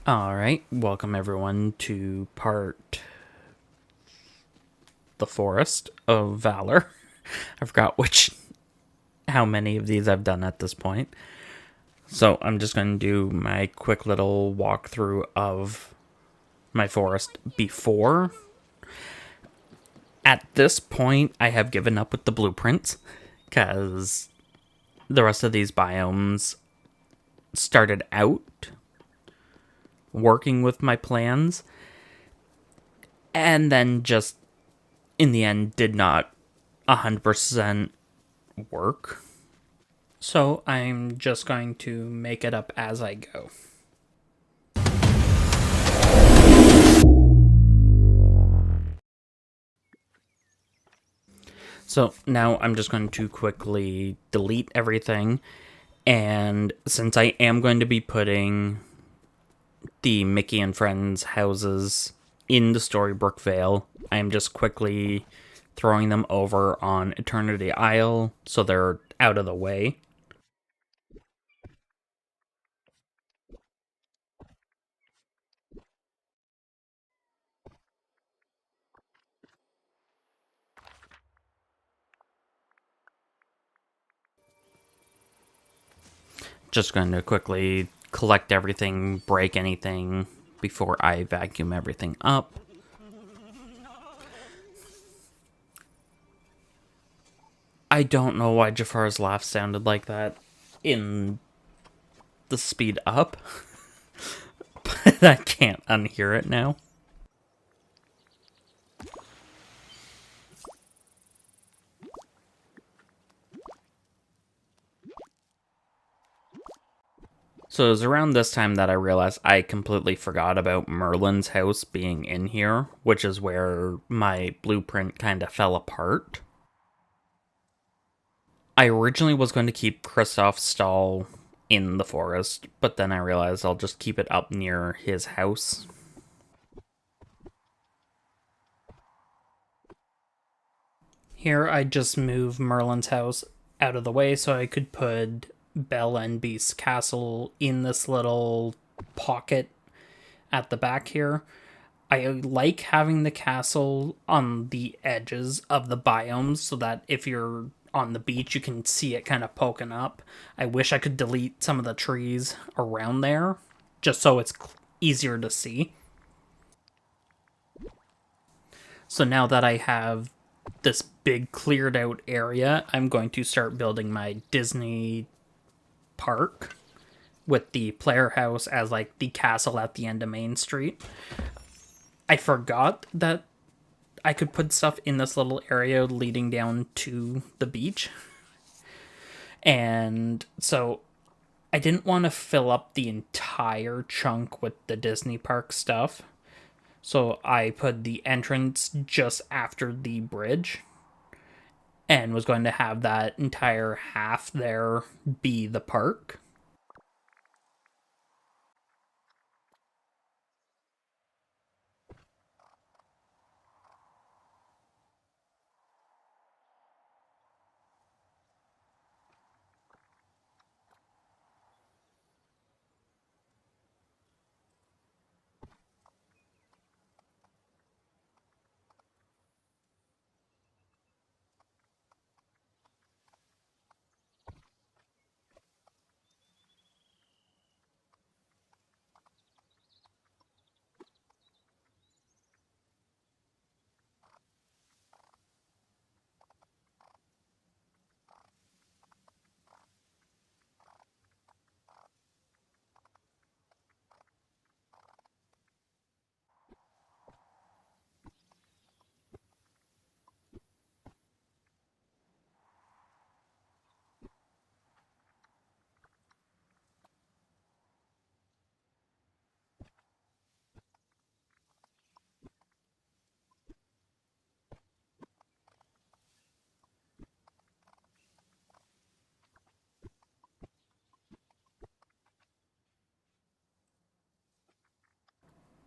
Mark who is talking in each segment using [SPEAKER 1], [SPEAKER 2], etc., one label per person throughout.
[SPEAKER 1] Alright, welcome everyone to the Forest of Valor. I forgot how many of these I've done at this point. So I'm just going to do my quick little walkthrough of my forest before. At this point, I have given up with the blueprints, because the rest of these biomes started out working with my plans, and then just in the end did not 100% work. So I'm just going to make it up as I go. So now I'm just going to quickly delete everything. And since I am going to be putting the Mickey and Friends houses in the Storybook Vale, I'm just quickly throwing them over on Eternity Isle so they're out of the way. Just going to quickly collect everything, break anything before I vacuum everything up. I don't know why Jafar's laugh sounded like that in the speed up, but I can't unhear it now. So it was around this time that I realized I completely forgot about Merlin's house being in here, which is where my blueprint kind of fell apart. I originally was going to keep Kristoff's stall in the forest, but then I realized I'll just keep it up near his house. Here I just move Merlin's house out of the way so I could put Belle and Beast's castle in this little pocket at the back here. I like having the castle on the edges of the biomes so that if you're on the beach, you can see it kind of poking up. I wish I could delete some of the trees around there just so it's easier to see. So now that I have this big cleared out area, I'm going to start building my Disney park with the player house as like the castle at the end of Main Street. I forgot that I could put stuff in this little area leading down to the beach. And so I didn't want to fill up the entire chunk with the Disney park stuff. So I put the entrance just after the bridge and was going to have that entire half there be the park.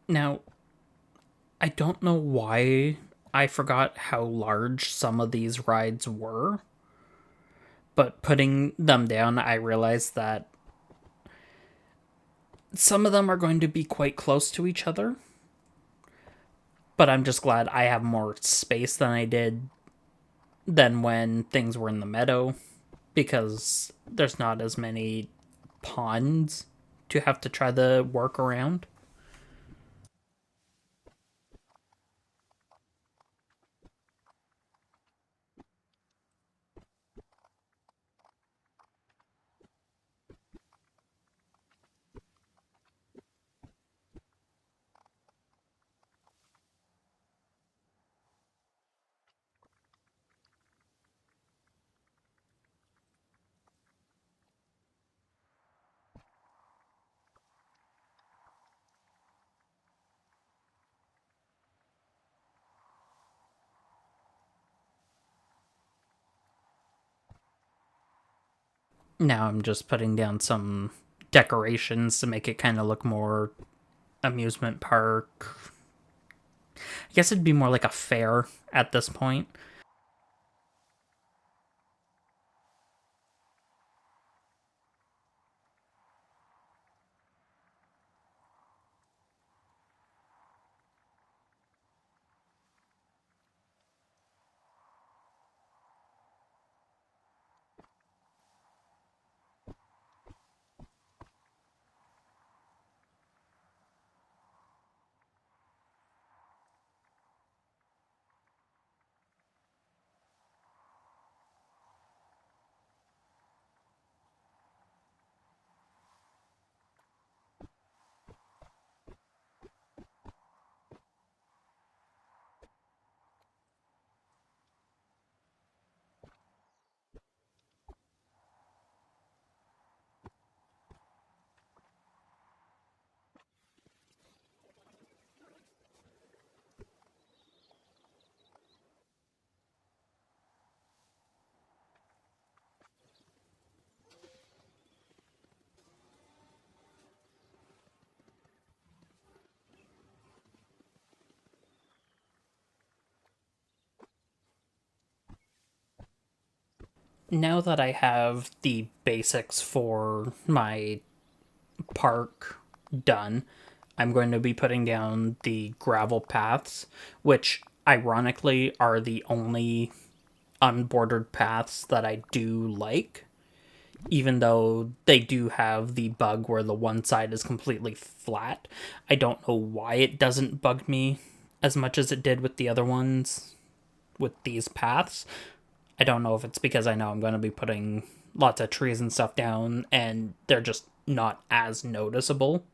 [SPEAKER 1] Now, I don't know why I forgot how large some of these rides were, but putting them down, I realized that Some of them are going to be quite close to each other, but I'm just glad I have more space than I did than when things were in the meadow, because there's not as many ponds to have to try to work around. Now I'm just putting down some decorations to make it kind of look more amusement park. I guess it'd be more like a fair at this point. Now that I have the basics for my park done, I'm going to be putting down the gravel paths, which ironically are the only unbordered paths that I do like, even though they do have the bug where the one side is completely flat. I don't know why it doesn't bug me as much as it did with the other ones with these paths. I don't know if it's because I know I'm going to be putting lots of trees and stuff down and they're just not as noticeable.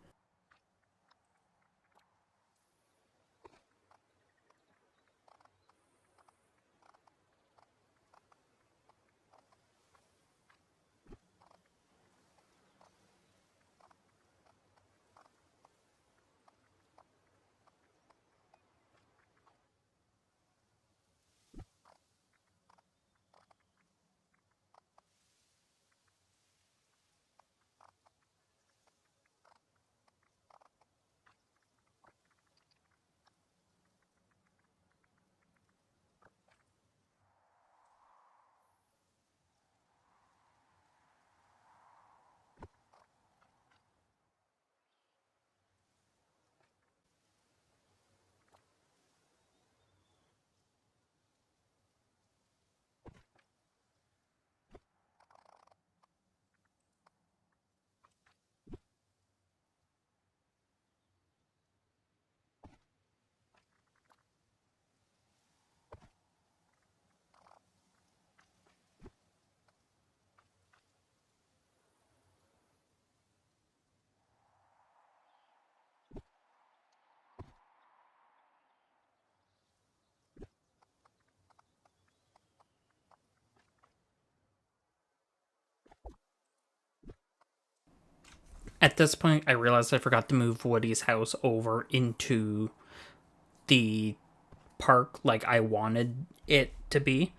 [SPEAKER 1] At this point, I realized I forgot to move Woody's house over into the park like I wanted it to be.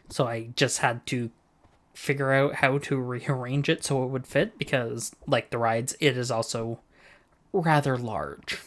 [SPEAKER 1] So I just had to figure out how to rearrange it so it would fit because, like the rides, it is also rather large.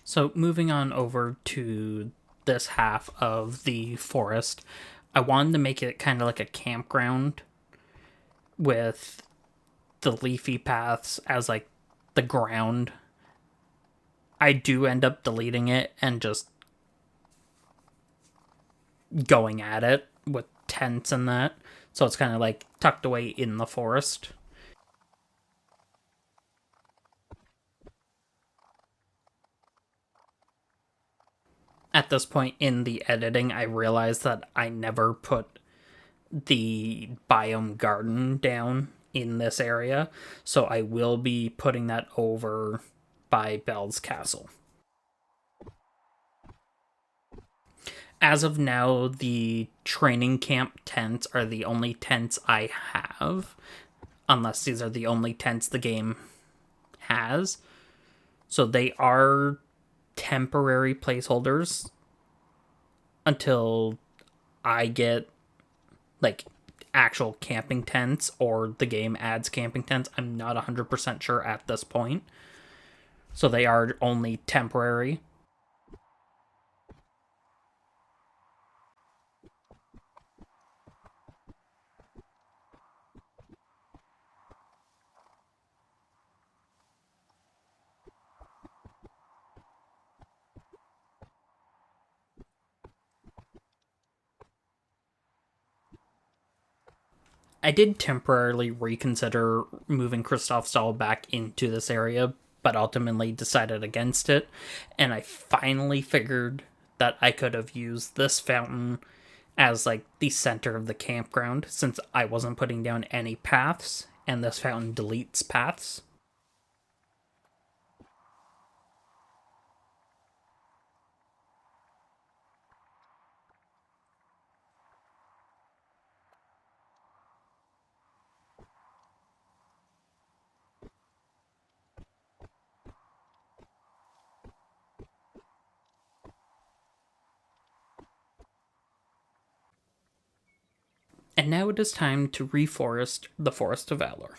[SPEAKER 1] So, moving on over to this half of the forest, I wanted to make it kind of like a campground with the leafy paths as like the ground. I do end up deleting it and just going at it with tents and that. So it's kind of like tucked away in the forest. At this point in the editing, I realized that I never put the biome garden down in this area. So I will be putting that over by Belle's Castle. As of now, the training camp tents are the only tents I have, unless these are the only tents the game has. So they are temporary placeholders until I get like actual camping tents or the game adds camping tents. I'm not 100% sure at this point. So they are only temporary. I did temporarily reconsider moving Christoph's doll back into this area, but ultimately decided against it. And I finally figured that I could have used this fountain as like the center of the campground since I wasn't putting down any paths, and this fountain deletes paths. And now it is time to reforest the Forest of Valor.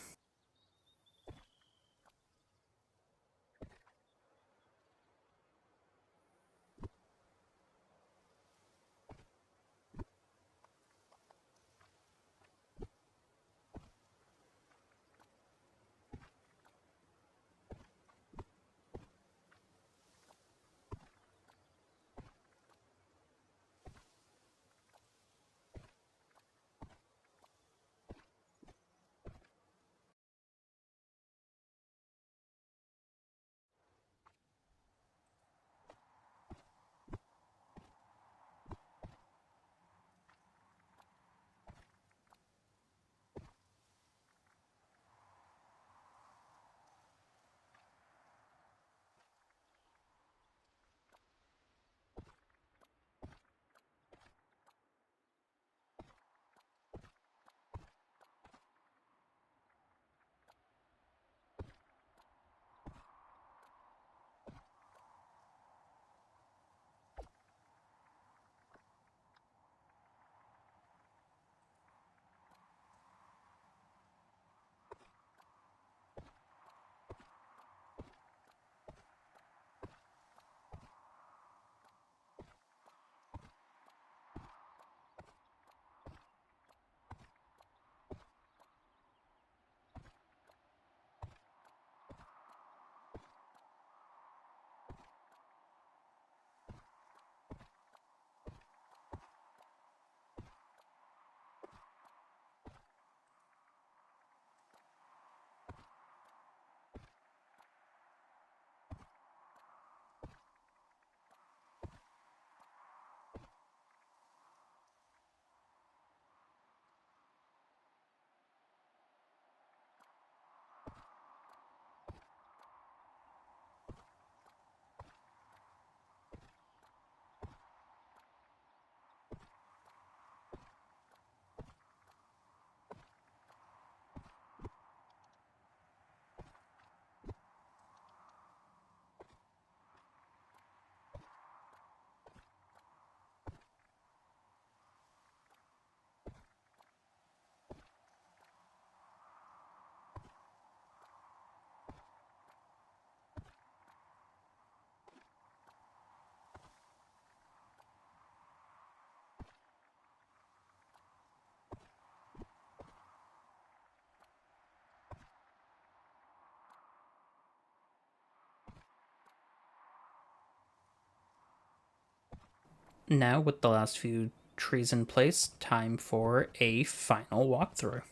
[SPEAKER 1] Now, with the last few trees in place, time for a final walkthrough.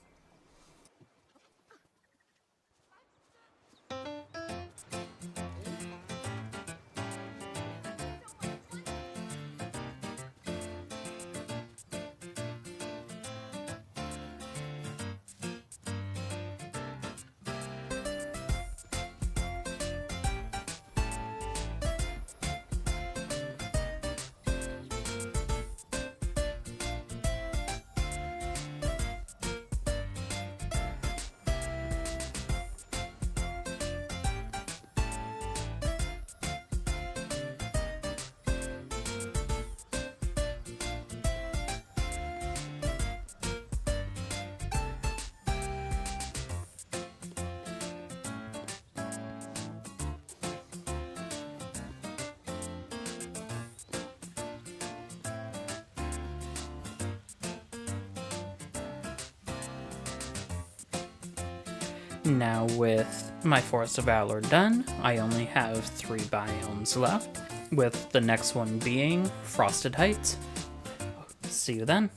[SPEAKER 1] Now with my Forest of Valor done, I only have 3 biomes left, with the next one being Frosted Heights. See you then.